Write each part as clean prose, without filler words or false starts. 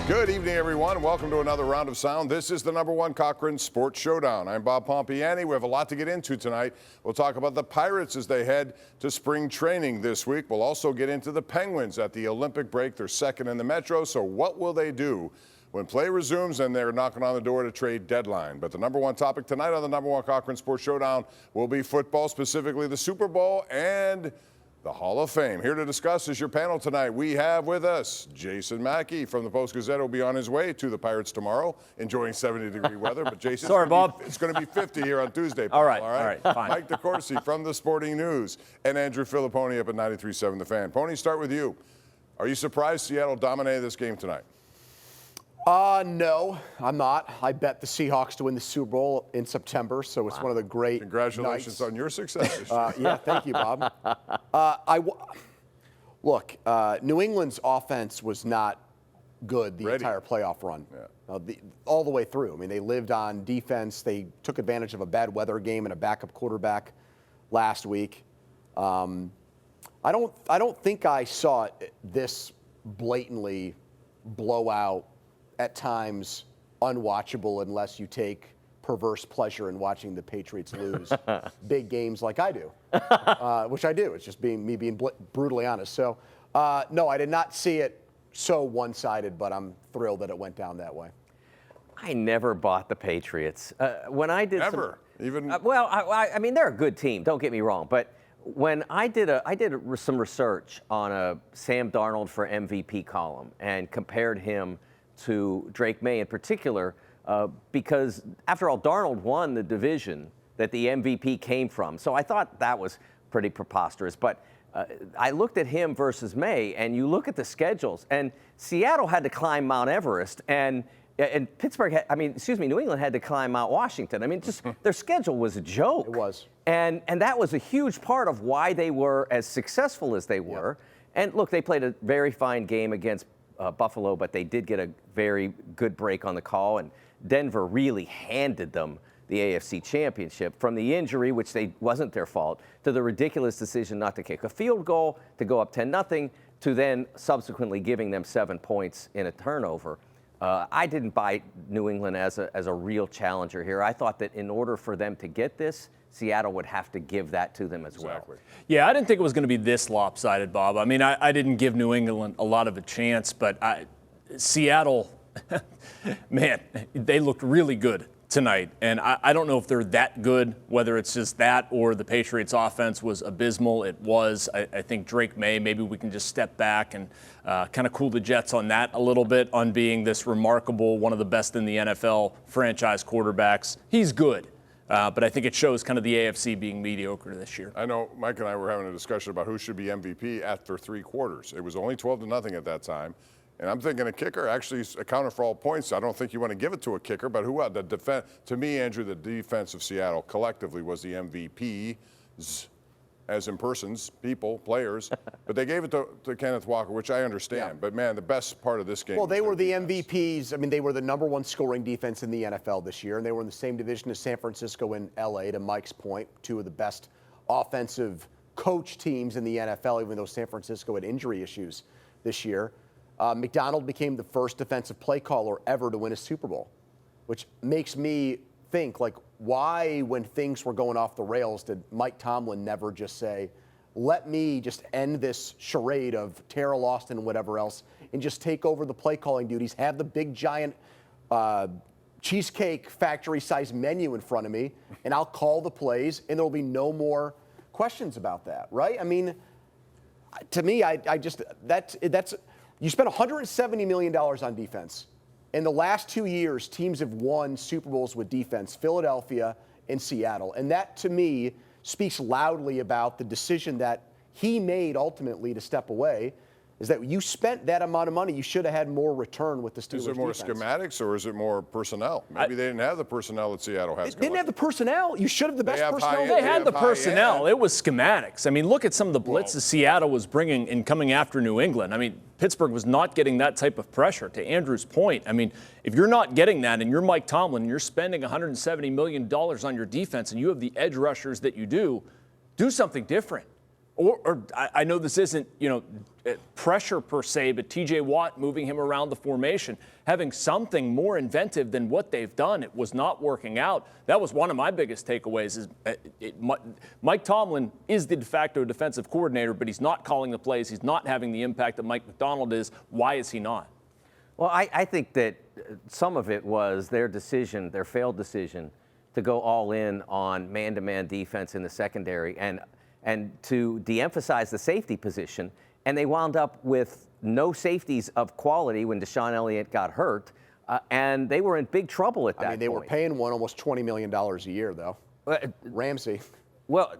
Good evening, everyone. Welcome to another round of sound. This is the #1 Cochran Sports Showdown. I'm Bob Pompeani. We have a lot to get into tonight. We'll talk about the Pirates as they head to spring training this week. We'll also get into the Penguins at the Olympic break. They're second in the Metro, so what will they do when play resumes and they're knocking on the door to trade deadline? But the #1 topic tonight on the #1 Cochran Sports Showdown will be football, specifically the Super Bowl and the Hall of Fame. Here to discuss is your panel tonight. We have with us Jason Mackey from the Post-Gazette. Will be on his way to the Pirates tomorrow, enjoying 70-degree weather. But Jason, sorry, Bob. It's going to be 50 here on Tuesday. All right, fine. Mike DeCourcy from the Sporting News and Andrew Fillipponi up at 93.7 The Fan. Pony, start with you. Are you surprised Seattle dominated this game tonight? No, I'm not. I bet the Seahawks to win the Super Bowl in September, so it's one of the great Congratulations on your success. Yeah, thank you, Bob. Look, New England's offense was not good the entire playoff run, all the way through. I mean, they lived on defense. They took advantage of a bad weather game and a backup quarterback last week. I don't think I saw it this blatantly blowout, at times unwatchable unless you take perverse pleasure in watching the Patriots lose big games like I do, which I do. It's just me being brutally honest. So, no, I did not see it so one-sided, but I'm thrilled that it went down that way. I never bought the Patriots. When I did I mean, they're a good team. Don't get me wrong, but when I did some research on a Sam Darnold for MVP column and compared him to Drake May in particular, because after all, Darnold won the division that the MVP came from. So I thought that was pretty preposterous. But I looked at him versus May, and you look at the schedules, and Seattle had to climb Mount Everest, and New England had to climb Mount Washington. I mean, just their schedule was a joke. It was. And that was a huge part of why they were as successful as they were. Yep. And look, they played a very fine game against Buffalo, but they did get a very good break on the call, and Denver really handed them the AFC Championship, from the injury, which wasn't their fault, to the ridiculous decision not to kick a field goal, to go up 10-0, to then subsequently giving them 7 points in a turnover. I didn't buy New England as a real challenger here. I thought that in order for them to get this, Seattle would have to give that to them as well. Yeah, I didn't think it was going to be this lopsided, Bob. I mean, I didn't give New England a lot of a chance, but Seattle, man, they looked really good tonight. And I don't know if they're that good, whether it's just that or the Patriots' offense was abysmal. It was. I think Drake May, maybe we can just step back and kind of cool the Jets on that a little bit, on being this remarkable, one of the best in the NFL franchise quarterbacks. He's good. But I think it shows kind of the AFC being mediocre this year. I know Mike and I were having a discussion about who should be MVP after 3 quarters. It was only 12-0 at that time. And I'm thinking a kicker actually accounted for all points. I don't think you want to give it to a kicker, but who else? To me, Andrew, the defense of Seattle collectively was the MVPs, as in persons, people, players. But they gave it to Kenneth Walker, which I understand. Yeah. But, man, the best part of this game Well, they were the MVPs. I mean, they were the #1 scoring defense in the NFL this year, and they were in the same division as San Francisco and L.A., to Mike's point, 2 of the best offensive coach teams in the NFL, even though San Francisco had injury issues this year. McDonald became the first defensive play caller ever to win a Super Bowl, which makes me think, like, why, when things were going off the rails, did Mike Tomlin never just say, let me just end this charade of Terrell Austin and whatever else and just take over the play calling duties, have the big giant Cheesecake Factory-sized menu in front of me, and I'll call the plays, and there will be no more questions about that, right? I mean, to me, that's you spent $170 million on defense. In the last 2 years, teams have won Super Bowls with defense, Philadelphia and Seattle. And that, to me, speaks loudly about the decision that he made ultimately to step away, is that you spent that amount of money. You should have had more return with the Steelers. Is it more defense. Schematics or is it more personnel? Maybe they didn't have the personnel that Seattle has. They didn't have the personnel. You should have the best personnel. They had the personnel. It was schematics. I mean, look at some of the blitzes Seattle was bringing and coming after New England. I mean, Pittsburgh was not getting that type of pressure. To Andrew's point, I mean, if you're not getting that and you're Mike Tomlin and you're spending $170 million on your defense and you have the edge rushers that you do something different. Or I know this isn't, pressure per se, but TJ Watt moving him around the formation, having something more inventive than what they've done. It was not working out. That was one of my biggest takeaways is Mike Tomlin is the de facto defensive coordinator, but he's not calling the plays. He's not having the impact that Mike McDonald is. Why is he not? Well, I think that some of it was their decision, their failed decision to go all in on man-to-man defense in the secondary and to de-emphasize the safety position. And they wound up with no safeties of quality when Deshaun Elliott got hurt. And they were in big trouble at that point. I mean, they were paying one almost $20 million a year, though. Ramsey. Well,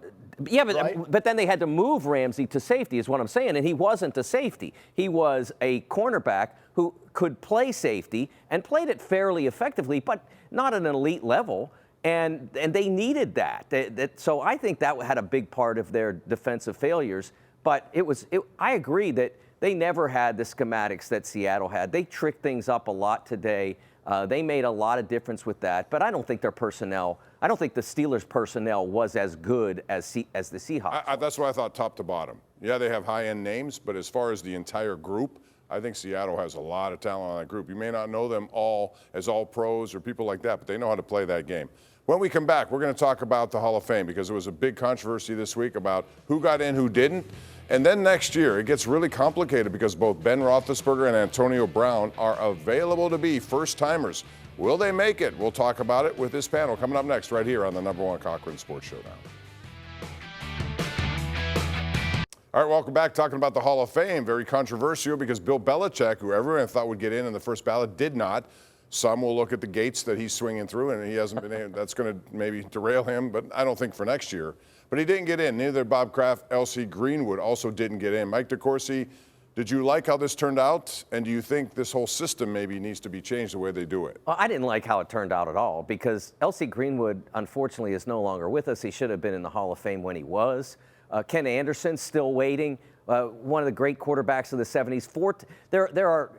yeah, Right? but then they had to move Ramsey to safety is what I'm saying, and he wasn't a safety. He was a cornerback who could play safety and played it fairly effectively, but not at an elite level, and they needed that. So I think that had a big part of their defensive failures, but I agree that they never had the schematics that Seattle had. They tricked things up a lot today. They made a lot of difference with that, but I don't think their personnel, I don't think the Steelers' personnel was as good as the Seahawks. That's what I thought, top to bottom. Yeah, they have high-end names, but as far as the entire group, I think Seattle has a lot of talent on that group. You may not know them all as all pros or people like that, but they know how to play that game. When we come back, we're going to talk about the Hall of Fame because there was a big controversy this week about who got in, who didn't. And then next year, it gets really complicated because both Ben Roethlisberger and Antonio Brown are available to be first-timers. Will they make it? We'll talk about it with this panel coming up next right here on the #1 Cochran Sports Showdown. All right, welcome back. Talking about the Hall of Fame. Very controversial because Bill Belichick, who everyone thought would get in the first ballot, did not. Some will look at the gates that he's swinging through, and he hasn't been able. That's going to maybe derail him, but I don't think for next year. But he didn't get in. Neither Bob Kraft, L.C. Greenwood also didn't get in. Mike DeCourcy, did you like how this turned out? And do you think this whole system maybe needs to be changed the way they do it? Well, I didn't like how it turned out at all because L.C. Greenwood, unfortunately, is no longer with us. He should have been in the Hall of Fame when he was. Ken Anderson, still waiting. One of the great quarterbacks of the 70s. There are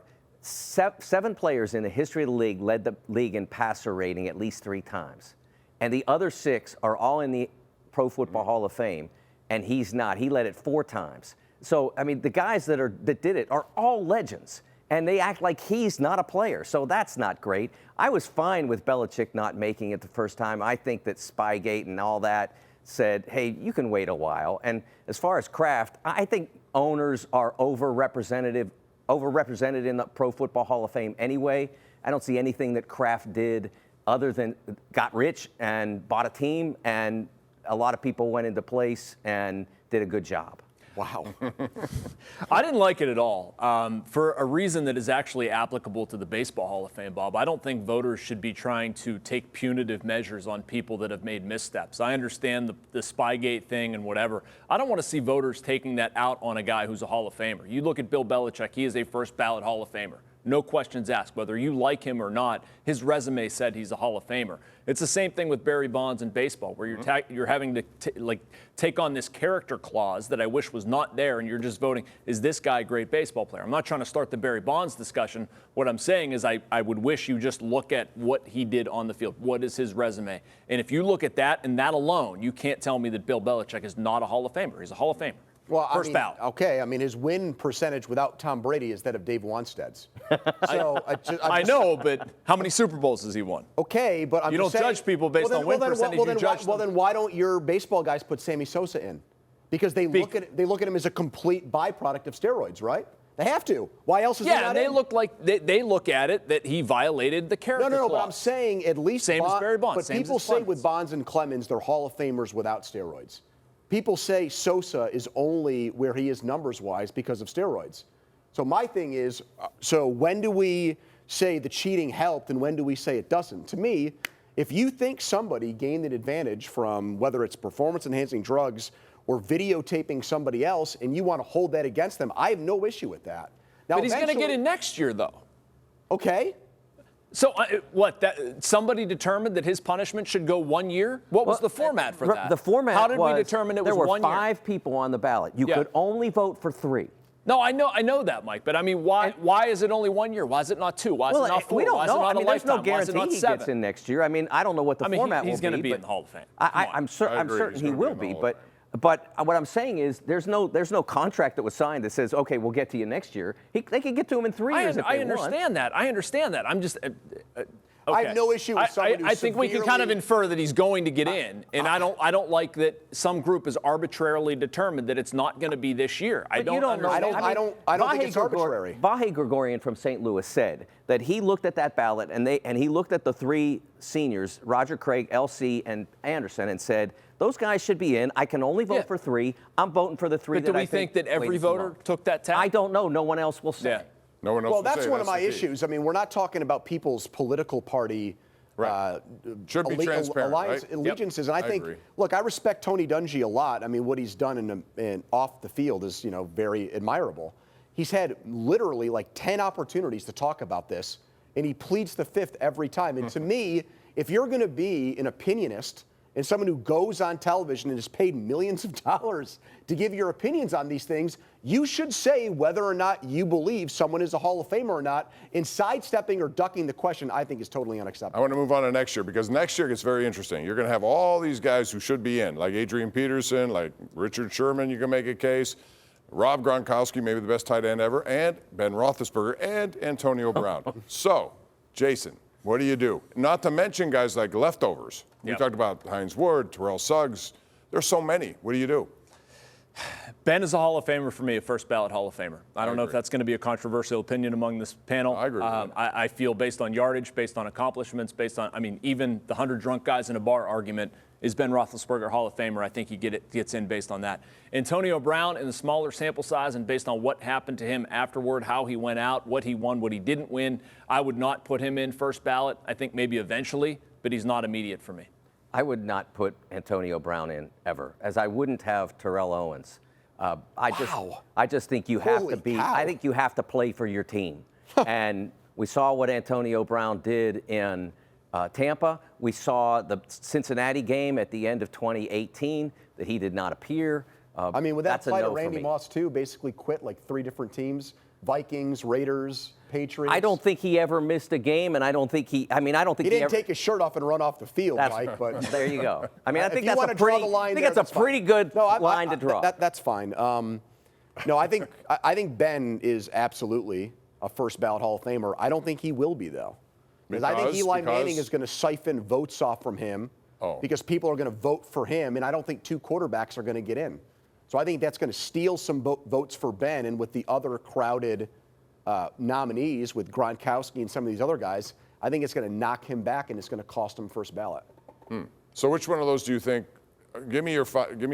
seven players in the history of the league led the league in passer rating at least 3 times. And the other 6 are all in the Pro Football Hall of Fame, and he's not. He led it 4 times. So, I mean, the guys that did it are all legends, and they act like he's not a player. So that's not great. I was fine with Belichick not making it the first time. I think that Spygate and all that said, hey, you can wait a while. And as far as Kraft, I think owners are overrepresented in the Pro Football Hall of Fame anyway. I don't see anything that Kraft did other than got rich and bought a team, and a lot of people went into place and did a good job. Wow. I didn't like it at all for a reason that is actually applicable to the Baseball Hall of Fame, Bob. I don't think voters should be trying to take punitive measures on people that have made missteps. I understand the Spygate thing and whatever. I don't want to see voters taking that out on a guy who's a Hall of Famer. You look at Bill Belichick, he is a first ballot Hall of Famer. No questions asked. Whether you like him or not, his resume said he's a Hall of Famer. It's the same thing with Barry Bonds in baseball, where you're having to take on this character clause that I wish was not there, and you're just voting, is this guy a great baseball player? I'm not trying to start the Barry Bonds discussion. What I'm saying is I would wish you just look at what he did on the field. What is his resume? And if you look at that and that alone, you can't tell me that Bill Belichick is not a Hall of Famer. He's a Hall of Famer. Well, first ballot. Okay, I mean, his win percentage without Tom Brady is that of Dave Wanstead's. So I know, but how many Super Bowls has he won? Okay, but I'm you don't saying, judge people based on win percentage. Well, then why don't your baseball guys put Sammy Sosa in? Because they look at him as a complete byproduct of steroids, right? They have to. Why else is he not and they in? look like they look at it that he violated the character clause. But I'm saying at least same as Barry Bonds. But people say with Bonds and Clemens, they're Hall of Famers without steroids. People say Sosa is only where he is numbers-wise because of steroids. So my thing is, so when do we say the cheating helped and when do we say it doesn't? To me, if you think somebody gained an advantage from whether it's performance-enhancing drugs or videotaping somebody else and you want to hold that against them, I have no issue with that. Now, but he's going to get in next year, though. Okay. So somebody determined that his punishment should go 1 year? What was the format for that? The format How did we determine it was 1 year? There were 5 people on the ballot. You could only vote for 3. No, I know that, Mike. But I mean, why is it only 1 year? Why is it not 2? Why is it not 4? We don't Why is it know. not I mean, a there's no lifetime? Why is it guarantee not he 7? gets in next year. I mean, I don't know what the format will be. He's going to be in the Hall of Fame. I'm certain he will be. But what I'm saying is there's no contract that was signed that says, okay, we'll get to you next year. They could get to him in 3 years if they want. I understand that. I'm just. I have no issue with someone I think we can kind of infer that he's going to get in, and I don't like that some group is arbitrarily determined that it's not going to be this year. I don't think it's arbitrary. Vahe Gregorian from St. Louis said that he looked at that ballot and he looked at the 3 seniors, Roger Craig, LC, and Anderson, and said, those guys should be in. I can only vote for 3. I'm voting for the 3 but do we think that every voter took that tack? I don't know. No one else will say. Yeah. No one else well, will that's say one of that's my the key. issues. I mean, we're not talking about people's political party should be transparent, allegiances. And I think, agree. look, I respect Tony Dungy a lot. I mean, what he's done in off the field is, very admirable. He's had literally like 10 opportunities to talk about this, and he pleads the 5th every time. And to me, if you're going to be an opinionist and someone who goes on television and is paid millions of dollars to give your opinions on these things, you should say whether or not you believe someone is a Hall of Famer or not. And sidestepping or ducking the question, I think, is totally unacceptable. I want to move on to next year, because next year gets very interesting. You're going to have all these guys who should be in, like Adrian Peterson, like Richard Sherman, you can make a case, Rob Gronkowski, maybe the best tight end ever, and Ben Roethlisberger, and Antonio Brown. So, Jason, what do you do? Not to mention guys like leftovers. We talked about Hines Ward, Terrell Suggs. There's so many. What do you do? Ben is a Hall of Famer for me, a first ballot Hall of Famer. I don't know if that's going to be a controversial opinion among this panel. I agree with that. I feel based on yardage, based on accomplishments, based on, even the 100 drunk guys in a bar argument, is Ben Roethlisberger Hall of Famer? I think he gets in based on that. Antonio Brown, in the smaller sample size and based on what happened to him afterward, how he went out, what he won, what he didn't win, I would not put him in first ballot. I think maybe eventually, but he's not immediate for me. I would not put Antonio Brown in ever, as I wouldn't have Terrell Owens. I just think you have to be. I think you have to play for your team, and we saw what Antonio Brown did in Tampa. We saw the Cincinnati game at the end of 2018 that he did not appear. With that fight of Randy Moss too, basically quit like 3 different teams: Vikings, Raiders, Patriots. I don't think he ever missed a game, and I don't think he. I don't think he didn't take his shirt off and run off the field, Mike. But there you go. I think that's a pretty good line to draw. That's fine. No, I think Ben is absolutely a first ballot Hall of Famer. I don't think he will be though, because I think Eli Manning is going to siphon votes off from him because people are going to vote for him, and I don't think 2 quarterbacks are going to get in. So I think that's going to steal some votes for Ben, and with the other crowded nominees with Gronkowski and some of these other guys, I think it's going to knock him back and it's going to cost him first ballot. So which one of those do you think? Give me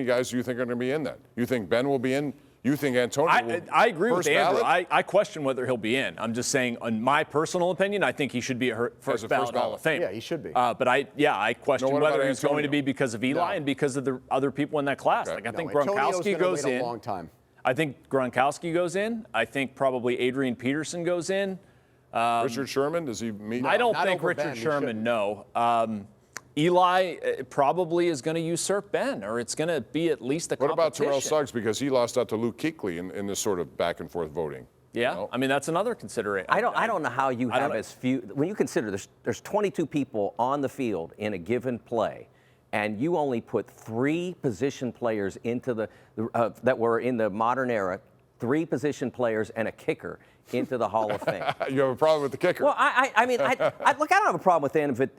guys who you think are going to be in that. You think Ben will be in? You think Antonio will? I agree with Andrew. Ballot? I question whether he'll be in. I'm just saying, in my personal opinion, I think he should be a first ballot Hall of Fame. Yeah, he should be. But I question whether he's going to be because of Eli and because of the other people in that class. Okay. I think Gronkowski goes in. A long time. I think Gronkowski goes in. I think probably Adrian Peterson goes in. Richard Sherman, does he meet? I don't think Richard Sherman, no. Eli probably is going to usurp Ben, or it's going to be at least a competition. What about Terrell Suggs, because he lost out to Luke Kuechly in this sort of back and forth voting? Yeah, that's another consideration. I don't know how you have as few. When you consider there's 22 people on the field in a given play, and you only put 3 position players into that were in the modern era, 3 position players and a kicker into the Hall of Fame. You have a problem with the kicker? Well, I don't have a problem with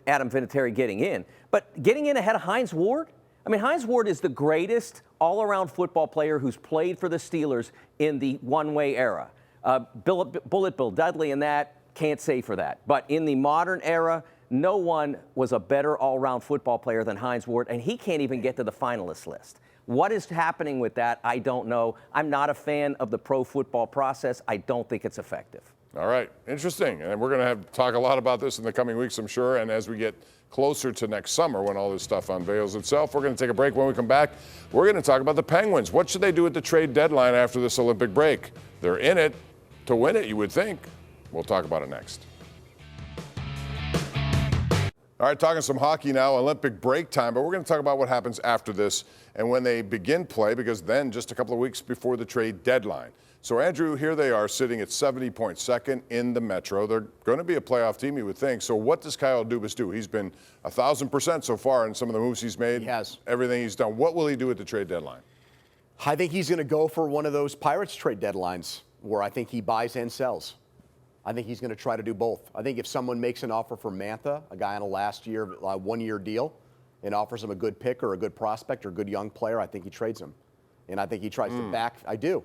Adam Vinatieri getting in, but getting in ahead of Hines Ward? Hines Ward is the greatest all-around football player who's played for the Steelers in the one-way era. Bullet Bill Dudley and that, can't say for that. But in the modern era, no one was a better all-around football player than Hines Ward, and he can't even get to the finalist list. What is happening with that, I don't know. I'm not a fan of the pro football process. I don't think it's effective. All right, interesting. And we're going to have to talk a lot about this in the coming weeks, I'm sure. And as we get closer to next summer, when all this stuff unveils itself, we're going to take a break. When we come back, we're going to talk about the Penguins. What should they do at the trade deadline after this Olympic break? They're in it to win it, you would think. We'll talk about it next. All right, talking some hockey now, Olympic break time, but we're going to talk about what happens after this and when they begin play, because then just a couple of weeks before the trade deadline. So, Andrew, here they are sitting at 70 points, second in the Metro. They're going to be a playoff team, you would think. So what does Kyle Dubas do? He's been 1,000% so far in some of the moves he's made. He has. Everything he's done. What will he do at the trade deadline? I think he's going to go for one of those Pirates trade deadlines where I think he buys and sells. I think he's going to try to do both. I think if someone makes an offer for Mantha, a guy on a one-year deal, and offers him a good pick or a good prospect or a good young player, I think he trades him. And I think he tries to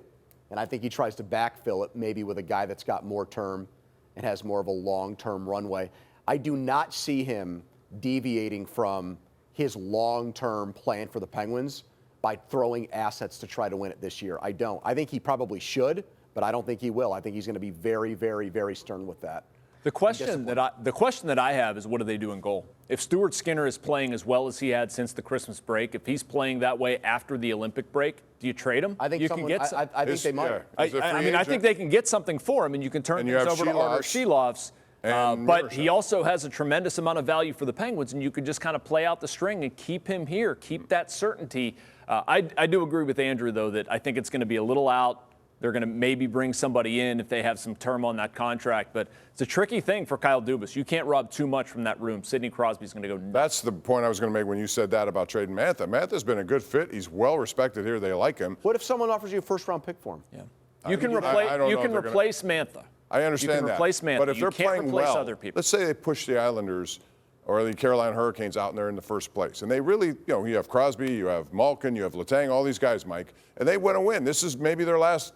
And I think he tries to backfill it maybe with a guy that's got more term and has more of a long-term runway. I do not see him deviating from his long-term plan for the Penguins by throwing assets to try to win it this year. I don't. I think he probably should, but I don't think he will. I think he's going to be very, very, very stern with that. The question that I have is, what do they do in goal? If Stuart Skinner is playing as well as he had since the Christmas break, if he's playing that way after the Olympic break, do you trade him? I think I think they might. I think they can get something for him, and you can turn things over to Artur Silovs. But he also has a tremendous amount of value for the Penguins, and you could just kind of play out the string and keep him here, keep that certainty. I do agree with Andrew, though, that I think it's going to be a little out. They're going to maybe bring somebody in if they have some term on that contract. But it's a tricky thing for Kyle Dubas. You can't rob too much from that room. Sidney Crosby's going to go nuts. That's the point I was going to make when you said that about trading Mantha. Mantha's been a good fit. He's well respected here. They like him. What if someone offers you a first-round pick for him? Yeah. You can replace Mantha. I understand you can replace Mantha. But if they're playing well, other people. Let's say they push the Islanders or the Carolina Hurricanes out and they're in the first place. And they really, you have Crosby, you have Malkin, you have Letang, all these guys, Mike, and they want to win. This is maybe their last,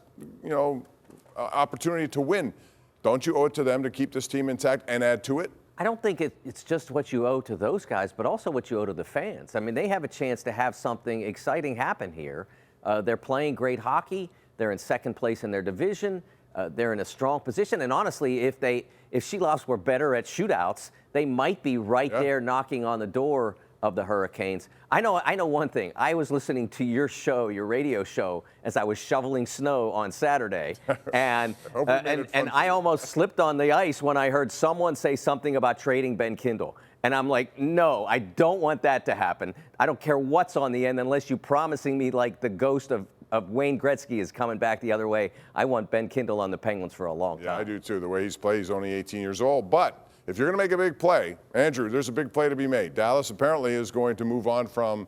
opportunity to win. Don't you owe it to them to keep this team intact and add to it? I don't think it's just what you owe to those guys, but also what you owe to the fans. I mean, they have a chance to have something exciting happen here. They're playing great hockey. They're in second place in their division. They're in a strong position. And honestly, if Silovs were better at shootouts, they might be right there knocking on the door of the Hurricanes. I know one thing. I was listening to your show, your radio show, as I was shoveling snow on Saturday, and I almost slipped on the ice when I heard someone say something about trading Ben Kindle. And I'm like, no, I don't want that to happen. I don't care what's on the end unless you're promising me like the ghost of Wayne Gretzky is coming back the other way. I want Ben Kindle on the Penguins for a long time. Yeah, I do too. The way he's played, he's only 18 years old. But if you're going to make a big play, Andrew, there's a big play to be made. Dallas apparently is going to move on from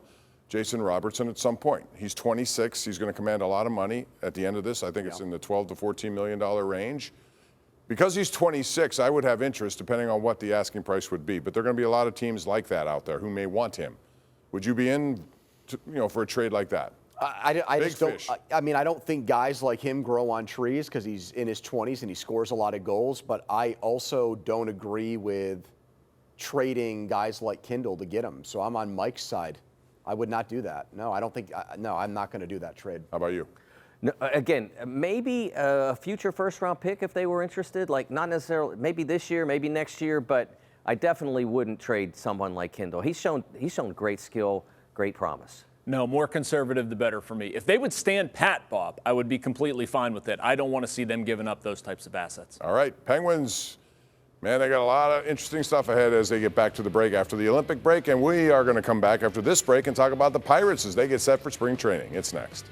Jason Robertson at some point. He's 26. He's going to command a lot of money at the end of this. I think it's in the $12 to $14 million range. Because he's 26, I would have interest depending on what the asking price would be. But there are going to be a lot of teams like that out there who may want him. Would you be in, for a trade like that? I just don't. I mean, I don't think guys like him grow on trees because he's in his 20s and he scores a lot of goals. But I also don't agree with trading guys like Kindle to get him. So I'm on Mike's side. I would not do that. No, I don't think. No, I'm not going to do that trade. How about you? No, again, maybe a future first-round pick if they were interested. Like not necessarily, maybe this year, maybe next year. But I definitely wouldn't trade someone like Kindle. He's shown great skill, great promise. No, more conservative, the better for me. If they would stand pat, Bob, I would be completely fine with it. I don't want to see them giving up those types of assets. All right, Penguins, man, they got a lot of interesting stuff ahead as they get back to the break after the Olympic break, and we are going to come back after this break and talk about the Pirates as they get set for spring training. It's next.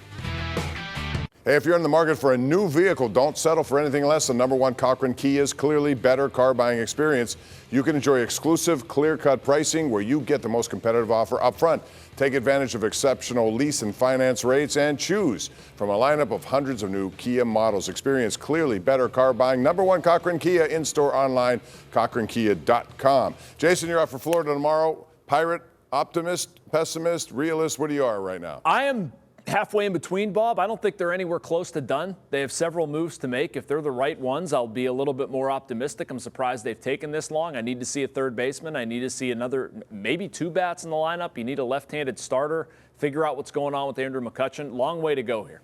Hey, if you're in the market for a new vehicle, don't settle for anything less than #1 Cochran Kia's clearly better car buying experience. You can enjoy exclusive, clear-cut pricing where you get the most competitive offer up front. Take advantage of exceptional lease and finance rates and choose from a lineup of hundreds of new Kia models. Experience clearly better car buying. #1 Cochran Kia, in-store, online, cochrankia.com. Jason, you're out for Florida tomorrow. Pirate, optimist, pessimist, realist, what do you are right now? I am halfway in between, Bob. I don't think they're anywhere close to done. They have several moves to make. If they're the right ones, I'll be a little bit more optimistic. I'm surprised they've taken this long. I need to see a third baseman. I need to see another, maybe two bats in the lineup. You need a left-handed starter. Figure out what's going on with Andrew McCutchen. Long way to go here.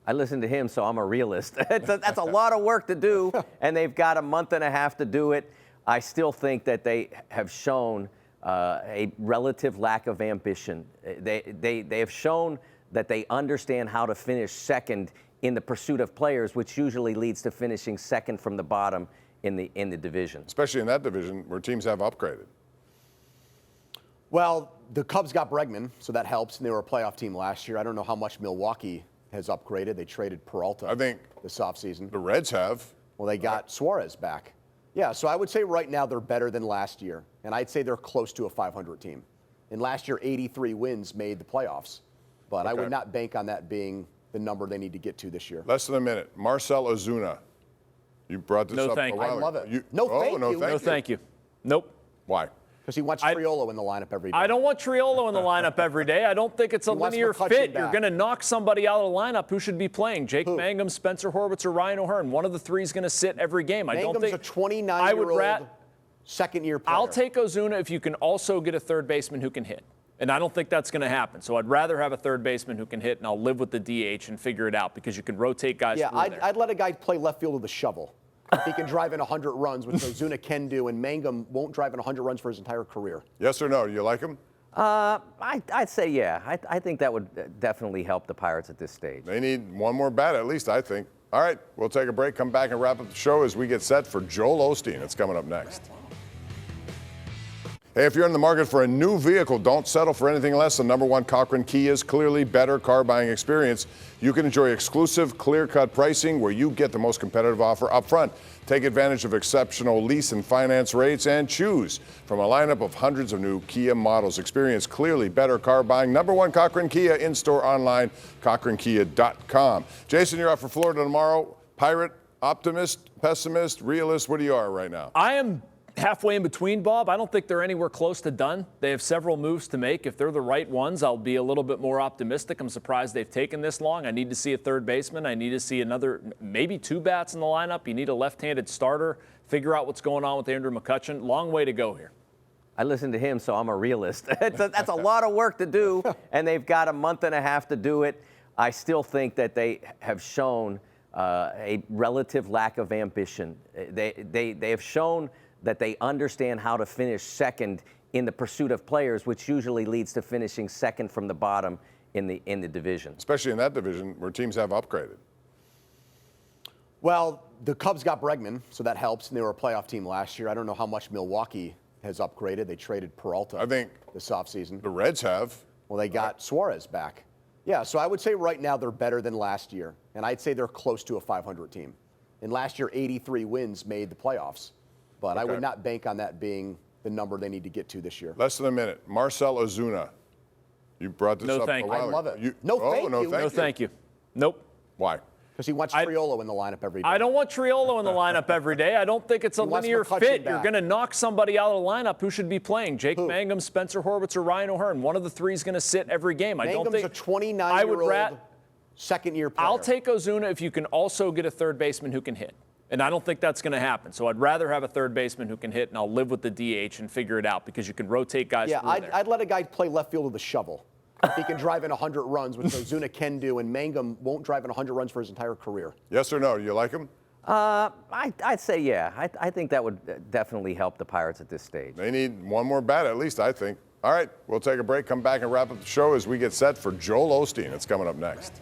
I listen to him, so I'm a realist. That's a lot of work to do, and they've got a month and a half to do it. I still think that they have shown a relative lack of ambition. They have shown that they understand how to finish second in the pursuit of players, which usually leads to finishing second from the bottom in the division. Especially in that division where teams have upgraded. Well, the Cubs got Bregman, so that helps, and they were a playoff team last year. I don't know how much Milwaukee has upgraded. They traded Peralta this offseason. The Reds have. Well, they got Suarez back. Yeah, so I would say right now they're better than last year, and I'd say they're close to a 500 team. And last year, 83 wins made the playoffs. but I would not bank on that being the number they need to get to this year. Less than a minute. Marcell Ozuna. You brought this up a while ago. I love it. Thank you. No, thank you. Nope. Why? Because he wants Triolo in the lineup every day. I don't want Triolo in the lineup every day. I don't think it's a linear fit. You're going to knock somebody out of the lineup who should be playing. Jake Mangum, Spencer Horwitz, or Ryan O'Hearn. One of the three is going to sit every game. Mangum's a 29-year-old second-year player. I'll take Ozuna if you can also get a third baseman who can hit. And I don't think that's going to happen. So I'd rather have a third baseman who can hit, and I'll live with the DH and figure it out because you can rotate guys through there. I'd let a guy play left field with a shovel. He can drive in 100 runs, which Ozuna can do, and Mangum won't drive in 100 runs for his entire career. Yes or no? Do you like him? I'd say yeah. I think that would definitely help the Pirates at this stage. They need one more bat at least, I think. All right, we'll take a break, come back and wrap up the show as we get set for Joel Osteen. It's coming up next. Hey, if you're in the market for a new vehicle, don't settle for anything less than #1 Cochran Kia's clearly better car buying experience. You can enjoy exclusive, clear-cut pricing where you get the most competitive offer up front. Take advantage of exceptional lease and finance rates and choose from a lineup of hundreds of new Kia models. Experience clearly better car buying. #1 Cochran Kia, in-store, online, cochrankia.com. Jason, you're out for Florida tomorrow. Pirate, optimist, pessimist, realist, what do you are right now? I am halfway in between, Bob. I don't think they're anywhere close to done. They have several moves to make. If they're the right ones, I'll be a little bit more optimistic. I'm surprised they've taken this long. I need to see a third baseman. I need to see another, maybe two bats in the lineup. You need a left-handed starter. Figure out what's going on with Andrew McCutchen. Long way to go here. I listened to him, so I'm a realist. That's a lot of work to do, and they've got a month and a half to do it. I still think that they have shown a relative lack of ambition. They have shown that they understand how to finish second in the pursuit of players, which usually leads to finishing second from the bottom in the division. Especially in that division where teams have upgraded. Well, the Cubs got Bregman, so that helps, and they were a playoff team last year. I don't know how much Milwaukee has upgraded. They traded Peralta this offseason. The Reds have. Well, they got Suarez back. Yeah, so I would say right now they're better than last year, and I'd say they're close to a 500 team. And last year, 83 wins made the playoffs. But I would not bank on that being the number they need to get to this year. Less than a minute. Marcell Ozuna. You brought this up a while ago. I love it. No, thank you. Nope. Why? Because he wants Triolo in the lineup every day. I don't want Triolo in the lineup every day. I don't think it's a linear fit. You're going to knock somebody out of the lineup who should be playing. Jake Mangum, Spencer Horwitz, or Ryan O'Hearn. One of the three is going to sit every game. Mangum's a 29-year-old second-year player. I'll take Ozuna if you can also get a third baseman who can hit. And I don't think that's going to happen. So I'd rather have a third baseman who can hit, and I'll live with the DH and figure it out because you can rotate guys through there. I'd let a guy play left field with a shovel. He can drive in 100 runs, which Ozuna can do, and Mangum won't drive in 100 runs for his entire career. Yes or no? Do you like him? I'd say yeah. I think that would definitely help the Pirates at this stage. They need one more bat at least, I think. All right, we'll take a break, come back and wrap up the show as we get set for Joel Osteen. It's coming up next.